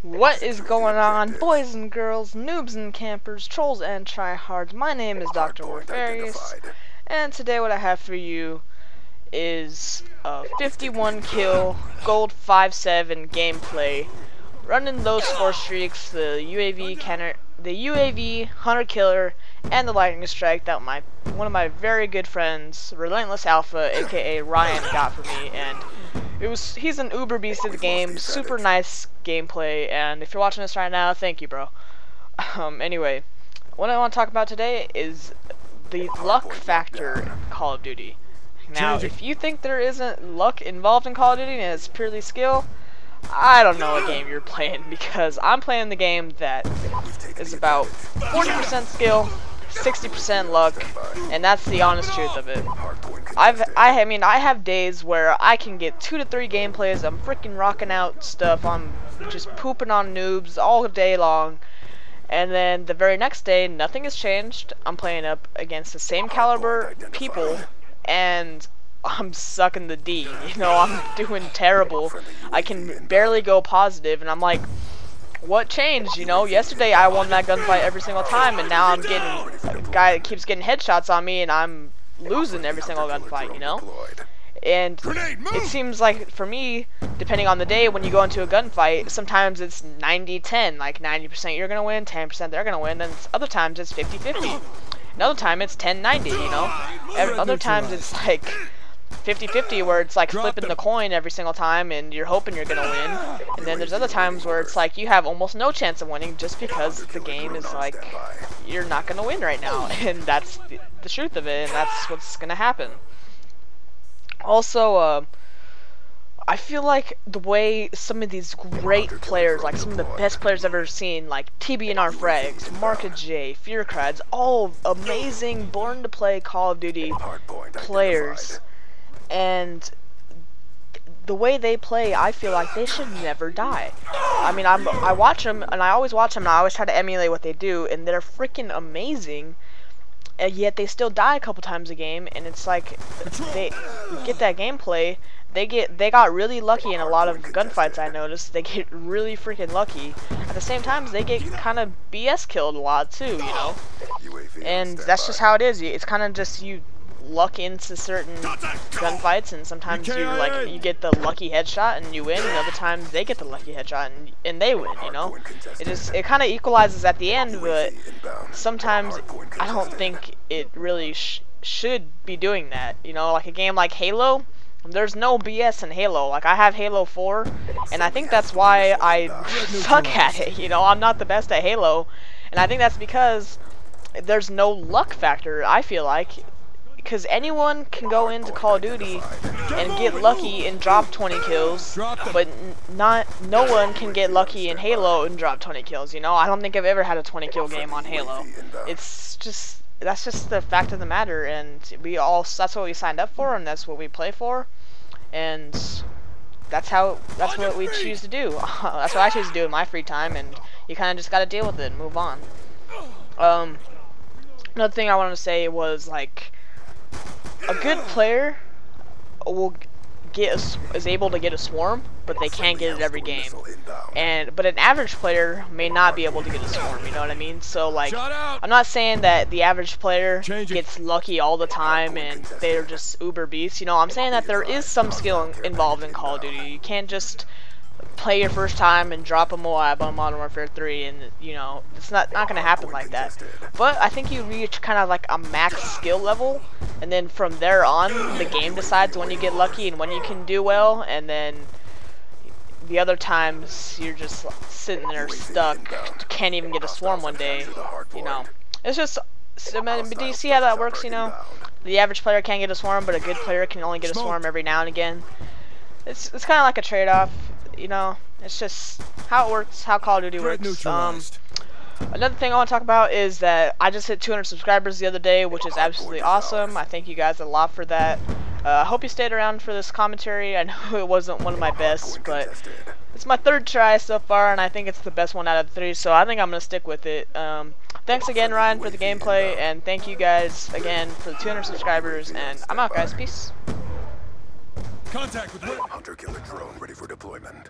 What is going on, boys and girls, noobs and campers, trolls and tryhards? My name is Dr. Warfarious, and today what I have for you is a 51 kill, gold 5-7 gameplay, running those 4 streaks, the UAV, Hunter Killer, and the Lightning Strike that one of my very good friends, Relentless Alpha, aka Ryan, got for me, and he's an uber beast of the game, super nice gameplay, and if you're watching this right now, thank you, bro. Anyway, what I want to talk about today is the luck factor in Call of Duty. Now, if you think there isn't luck involved in Call of Duty and it's purely skill, I don't know what game you're playing, because I'm playing the game that is about 40% skill, 60% luck, and that's the honest truth of it. I mean, I have days where I can get 2 to 3 gameplays. I'm freaking rocking out stuff. I'm just pooping on noobs all day long, and then the very next day, nothing has changed. I'm playing up against the same caliber people, and I'm sucking the D. You know, I'm doing terrible. I can barely go positive, and I'm like, what changed? You know, yesterday I won that gunfight every single time, and now I'm getting a guy that keeps getting headshots on me, and I'm losing every single gunfight, you know? And it seems like, for me, depending on the day, when you go into a gunfight, sometimes it's 90-10, like 90% you're gonna win, 10% they're gonna win, and other times it's 50-50. Another time it's 10-90, you know? Other times it's like 50-50, where it's like flipping the coin every single time and you're hoping you're gonna win. And then there's other times where it's like you have almost no chance of winning just because the game is like, you're not gonna win right now, and that's the truth of it, and that's what's gonna happen. Also, I feel like the way some of these great players, like some of the best players I've ever seen, like TBNR Frags, Marka J, Fearcrads, all amazing, born to play Call of Duty players, and the way they play, I feel like they should never die. I mean, I watch them, and I always watch them, and I always try to emulate what they do, and they're freaking amazing, and yet they still die a couple times a game, and it's like, they get that gameplay, they got really lucky in a lot of gunfights. I noticed they get really freaking lucky. At the same time, they get kind of BS killed a lot too, you know? And that's just how it is. It's kind of just you luck into certain gunfights, and sometimes you get the lucky headshot and you win, and other times they get the lucky headshot and they win, you know? It kind of equalizes at the end, but sometimes I don't think it really should be doing that, you know? Like a game like Halo, there's no BS in Halo. Like, I have Halo 4, and I think that's why I suck at it, you know? I'm not the best at Halo, and I think that's because there's no luck factor, I feel like. Because anyone can go into Call of Duty and get lucky and drop 20 kills, but no one can get lucky in Halo and drop 20 kills, you know? I don't think I've ever had a 20 kill game on Halo. That's just the fact of the matter, and that's what we signed up for, and that's what we play for, and that's what we choose to do. That's what I choose to do in my free time, and you kind of just gotta deal with it and move on. Another thing I wanted to say was, like, a good player is able to get a swarm, but they can't get it every game. But an average player may not be able to get a swarm, you know what I mean? So, like, I'm not saying that the average player gets lucky all the time and they're just uber beasts, you know? I'm saying that there is some skill involved in Call of Duty. You can't just play your first time and drop a Moab on Modern Warfare 3, and, you know, it's not gonna happen like that. But I think you reach kind of like a max skill level, and then from there on, the game decides when you get lucky and when you can do well, and then the other times you're just sitting there stuck, can't even get a swarm one day, you know. It's just, do you see how that works, you know? The average player can't get a swarm, but a good player can only get a swarm every now and again. It's kind of like a trade-off, you know. It's just how it works, how Call of Duty works. Another thing I want to talk about is that I just hit 200 subscribers the other day, which is absolutely awesome. I thank you guys a lot for that. I hope you stayed around for this commentary. I know it wasn't one of my best, but it's my 3rd try so far, and I think it's the best one out of the 3, so I think I'm going to stick with it. Thanks again, Ryan, for the gameplay, and thank you guys again for the 200 subscribers, and I'm out, guys. Peace. Contact with Hunter Killer drone ready for deployment.